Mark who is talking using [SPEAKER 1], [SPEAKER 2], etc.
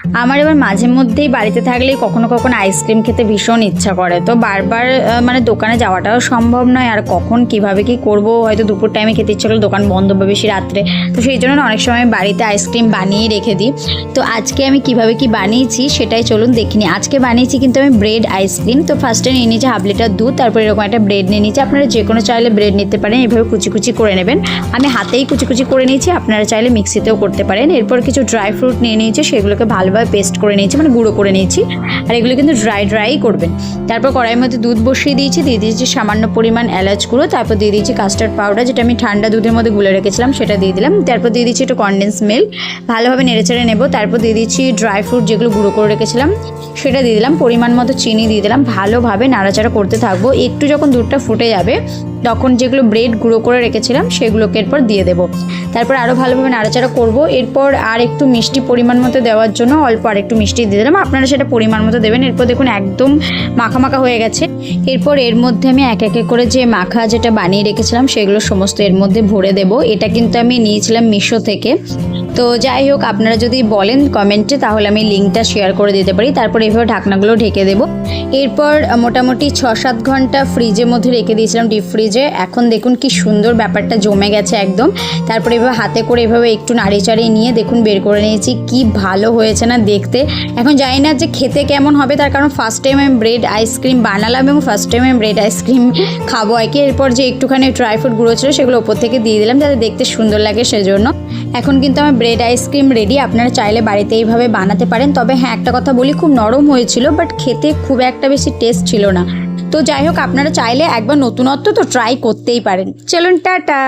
[SPEAKER 1] আমার এবার মাঝে মধ্যেই বাড়িতে থাকলেই কখনো কখনো আইসক্রিম খেতে ভীষণ ইচ্ছা করে, তো বারবার মানে দোকানে যাওয়াটাও সম্ভব নয়, আর কখন কিভাবে কি করব, হয়তো দুপুর টাইমে খেতে ইচ্ছা করলে দোকান বন্ধ বা বেশি রাত্রে, তো সেই জন্য অনেক সময় বাড়িতে আইসক্রিম বানিয়ে রেখে দিই। তো আজকে আমি কিভাবে কি বানিয়েছি সেটাই চলুন দেখিনি। আজকে বানিয়েছি কিন্তু আমি ব্রেড আইসক্রিম। তো ফার্স্টে নিয়ে নিয়েছি হাফ লিটার দুধ, তারপর এরকম একটা ব্রেড নিয়ে নিয়েছি। আপনারা যে কোনো চাইলে ব্রেড নিতে পারেন, এভাবে কুচি কুচি করে নেবেন। আমি হাতেই কুচি কুচি করে নিয়েছি, আপনারা চাইলে মিক্সিতেও করতে পারেন। এরপর কিছু ড্রাই ফ্রুট নিয়ে নিয়েছি, সেগুলোকে ভালোভাবে পেস্ট করে নিয়েছি, মানে গুঁড়ো করে নিয়েছি। আর এগুলো কিন্তু ড্রাই করবেন। তারপর কড়াইয়ের মধ্যে দুধ বসিয়ে দিয়েছি, দিয়ে দিয়েছি সামান্য পরিমাণ এলাচ গুঁড়ো, তারপর দিয়ে দিয়েছি কাস্টার্ড পাউডার, যেটা আমি ঠান্ডা দুধের মধ্যে গুলে রেখেছিলাম সেটা দিয়ে দিলাম। তারপর দিয়ে দিচ্ছি একটু কনডেন্স মিল্ক, ভালোভাবে নেড়েচেড়ে নেব। তারপর দিয়ে দিচ্ছি ড্রাই ফ্রুট যেগুলো গুঁড়ো করে রেখেছিলাম সেটা দিয়ে দিলাম, পরিমাণ মতো চিনি দিয়ে দিলাম। ভালোভাবে নাড়াচাড়া করতে থাকবো। একটু যখন দুধটা ফুটে যাবে তখন যেগুলো ব্রেড গুঁড়ো করে রেখেছিলাম সেগুলোকে এরপর দিয়ে দেবো। তারপর আরও ভালোভাবে নাড়াচাড়া করব। এরপর আর একটু মিষ্টি পরিমাণ মতো দেওয়ার জন্য অল্প আর একটু মিষ্টি দিয়ে দিলাম, আপনারা সেটা পরিমাণ মতো দেবেন। এরপর দেখুন একদম মাখা মাখা হয়ে গেছে। এরপর এর মধ্যে আমি এক একে করে যে মাখা যেটা বানিয়ে রেখেছিলাম সেগুলো সমস্ত এর মধ্যে ভরে দেব। এটা কিন্তু আমি নিয়েছিলাম মিশো থেকে। তো যাই হোক, আপনারা যদি বলেন কমেন্টে তাহলে আমি লিঙ্কটা শেয়ার করে দিতে পারি। তারপর এভাবে ঢাকনাগুলো ঢেকে দেবো। এরপর মোটামুটি 6-7 ঘন্টা ফ্রিজের মধ্যে রেখে দিয়েছিলাম, ডিপ ফ্রিজে। এখন দেখুন কি সুন্দর ব্যাপারটা জমে গেছে একদম। তারপরে এভাবে হাতে করে এভাবে একটু নাড়িয়ে চাড়িয়ে নিয়ে দেখুন বের করে নিয়েছি। কি ভালো হয়েছে না দেখতে। এখন জানি না যে খেতে কেমন হবে, তার কারণ ফার্স্ট টাইম আমি ব্রেড আইসক্রিম বানালাম এবং ফার্স্ট টাইম আমি ব্রেড আইসক্রিম খাবো আর কি। এরপর যে একটুখানি ড্রাই ফ্রুট গুঁড়ো ছিল সেগুলো ওপর থেকে দিয়ে দিলাম যাতে দেখতে সুন্দর লাগে সেজন্য। এখন কিন্তু আমার ব্রেড আইসক্রিম রেডি। আপনারা চাইলে বাড়িতে এইভাবে বানাতে পারেন। তবে হ্যাঁ, একটা কথা বলি, খুব নরম হয়েছিল, বাট খেতে খুব একটা বেশি টেস্ট ছিল না। তো যাই হোক, আপনারা চাইলে একবার নতুনত্ব তো ট্রাই করতেই পারেন। চলুন টাটা।